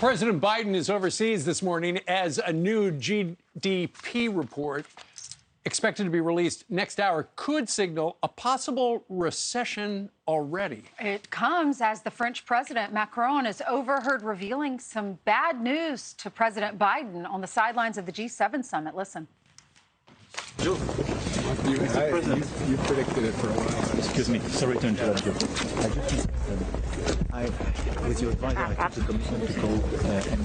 President Biden is overseas this morning as a new GDP report expected to be released next hour could signal a possible recession already. It comes as the French President Macron is overheard revealing some bad news to President Biden on the sidelines of the G7 summit. Listen. Joe, you predicted it for a while. Excuse me, sorry to interrupt you. With your advisor, I took the commission to call and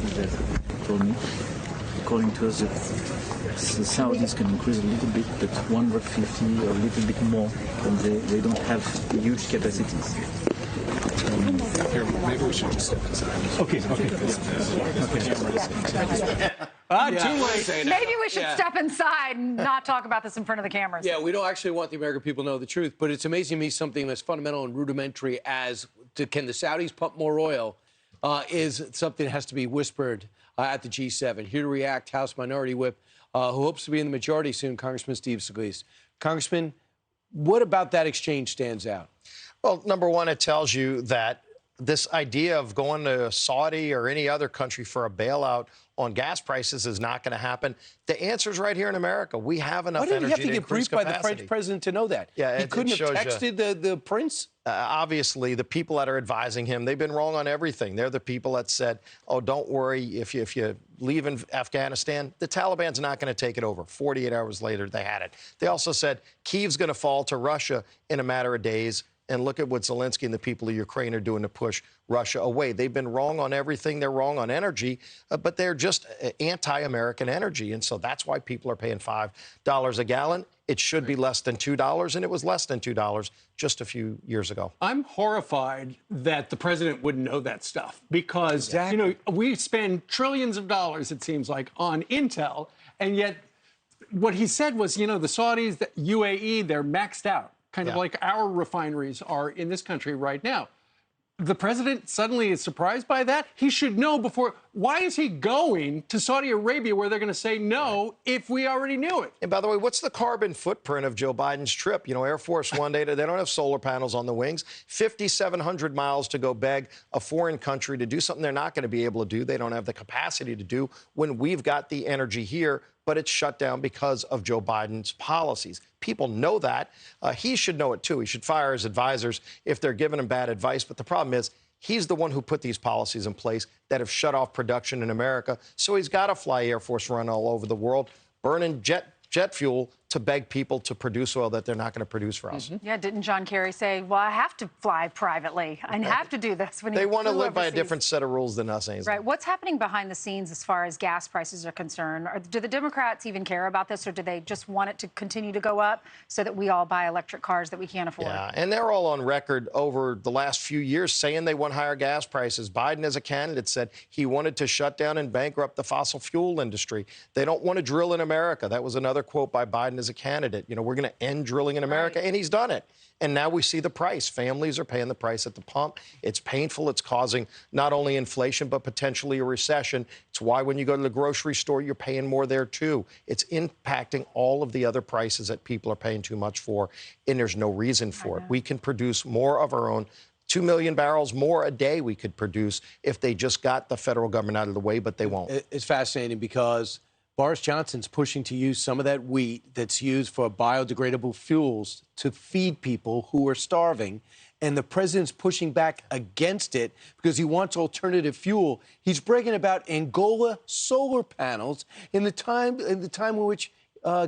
told me, according to us, that the Saudis can increase a little bit, but 150 or a little bit more, and they don't have huge capacities. Here, maybe we should just step aside. Okay. Too late. Maybe we should step inside and not talk about this in front of the cameras. Yeah, we don't actually want the American people to know the truth, but it's amazing to me something that's fundamental and rudimentary as to can the Saudis pump more oil is something that has to be whispered at the G7. Here to react, House Minority Whip, who hopes to be in the majority soon, Congressman Steve Scalise. Congressman, what about that exchange stands out? Well, number one, it tells you that this idea of going to Saudi or any other country for a bailout on gas prices is not going to happen. The answer's right here in America. We have enough energy to increase capacity. Why did he have to get briefed by the French president to know that? Yeah, he couldn't have texted the prince? Obviously, the people that are advising him, they've been wrong on everything. They're the people that said, oh, don't worry, if you leave in Afghanistan, the Taliban's not going to take it over. 48 hours later, they had it. They also said Kyiv's going to fall to Russia in a matter of days. And look at what Zelensky and the people of Ukraine are doing to push Russia away. They've been wrong on everything. They're wrong on energy, but they're just anti-American energy. And so that's why people are paying $5 a gallon. It should be less than $2, and it was less than $2 just a few years ago. I'm horrified that the president wouldn't know that stuff because, you know, we spend trillions of dollars, it seems like, on intel, and yet what he said was, you know, the Saudis, the UAE, they're maxed out. Kind of like our refineries are in this country right now. The president suddenly is surprised by that. He should know before. Why is he going to Saudi Arabia where they're going to say no if we already knew it? And by the way, what's the carbon footprint of Joe Biden's trip? You know, Air Force One data, they don't have solar panels on the wings. 5,700 miles to go beg a foreign country to do something they're not going to be able to do. They don't have the capacity to do when we've got the energy here, but it's shut down because of Joe Biden's policies. People know that. He should know it, too. He should fire his advisors if they're giving him bad advice. But the problem is he's the one who put these policies in place that have shut off production in America. So he's got to fly Air Force One all over the world, burning jet fuel to beg people to produce oil that they're not going to produce for us. Yeah, didn't John Kerry say, well, I have to fly privately. I have to do this when they want to live overseas. by a different set of rules than us, Ainsley. Right. What's happening behind the scenes as far as gas prices are concerned? Or do the Democrats even care about this, or do they just want it to continue to go up so that we all buy electric cars that we can't afford? Yeah, and they're all on record over the last few years saying they want higher gas prices. Biden, as a candidate, said he wanted to shut down and bankrupt the fossil fuel industry. They don't want to drill in America. That was another quote by Biden as a candidate. You know, we're going to end drilling in America, and he's done it. And now we see the price. Families are paying the price at the pump. It's painful. It's causing not only inflation, but potentially a recession. It's why when you go to the grocery store, you're paying more there, too. It's impacting all of the other prices that people are paying too much for, and there's no reason for it. We can produce more of our own. 2 million barrels more a day we could produce if they just got the federal government out of the way, but they won't. It's fascinating because Boris Johnson's pushing to use some of that wheat that's used for biodegradable fuels to feed people who are starving. And the president's pushing back against it because he wants alternative fuel. He's bragging about Angola solar panels in the time in which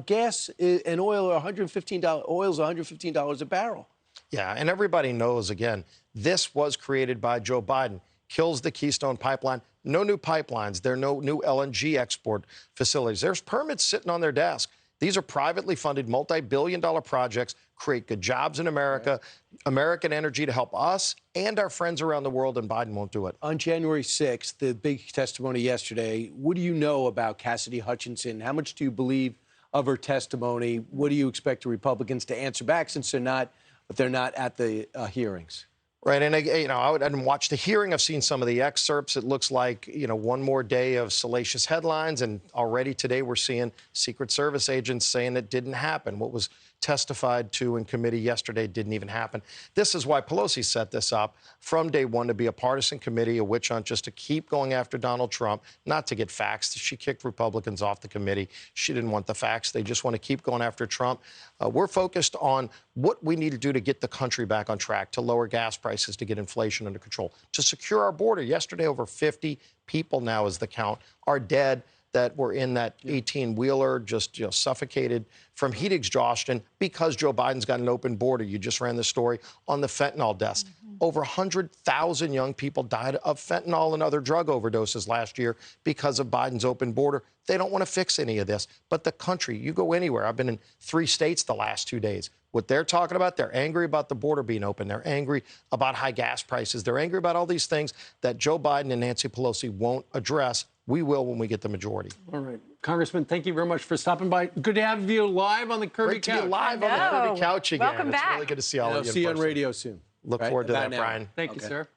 gas and oil are $115. Oil's $115 a barrel. Yeah, and everybody knows, again, this was created by Joe Biden. Kills the Keystone Pipeline. No new pipelines. There are no new LNG export facilities. There's permits sitting on their desk. These are privately funded, multi-billion-dollar projects, create good jobs in America, American energy to help us and our friends around the world, and Biden won't do it. On January 6th, the big testimony yesterday, what do you know about Cassidy Hutchinson? How much do you believe of her testimony? What do you expect the Republicans to answer back since they're not at the hearings? Right, and I didn't watch the hearing. I've seen some of the excerpts. It looks like, one more day of salacious headlines, and already today we're seeing Secret Service agents saying it didn't happen. What was testified to in committee yesterday didn't even happen. This is why Pelosi set this up from day one to be a partisan committee, a witch hunt, just to keep going after Donald Trump, not to get facts. She kicked Republicans off the committee. She didn't want the facts. They just want to keep going after Trump. We're focused on what we need to do to get the country back on track, to lower gas prices, to get inflation under control, to secure our border. Yesterday, over 50 people now is the count are dead that were in that 18-wheeler, just suffocated from heat exhaustion because Joe Biden's got an open border. You just ran the story on the fentanyl deaths. Over 100,000 young people died of fentanyl and other drug overdoses last year because of Biden's open border. They don't want to fix any of this. But the country, you go anywhere. I've been in 3 states the last 2 days. What they're talking about, they're angry about the border being open. They're angry about high gas prices. They're angry about all these things that Joe Biden and Nancy Pelosi won't address. We will when we get the majority. All right. Congressman, thank you very much for stopping by. Good to have you live on the Kirby Great to couch. be live on the Kirby couch again. Welcome back. It's really good to see all of you. See you in on person. radio soon. Look Right? forward to About that, now. Brian. Thank you, sir.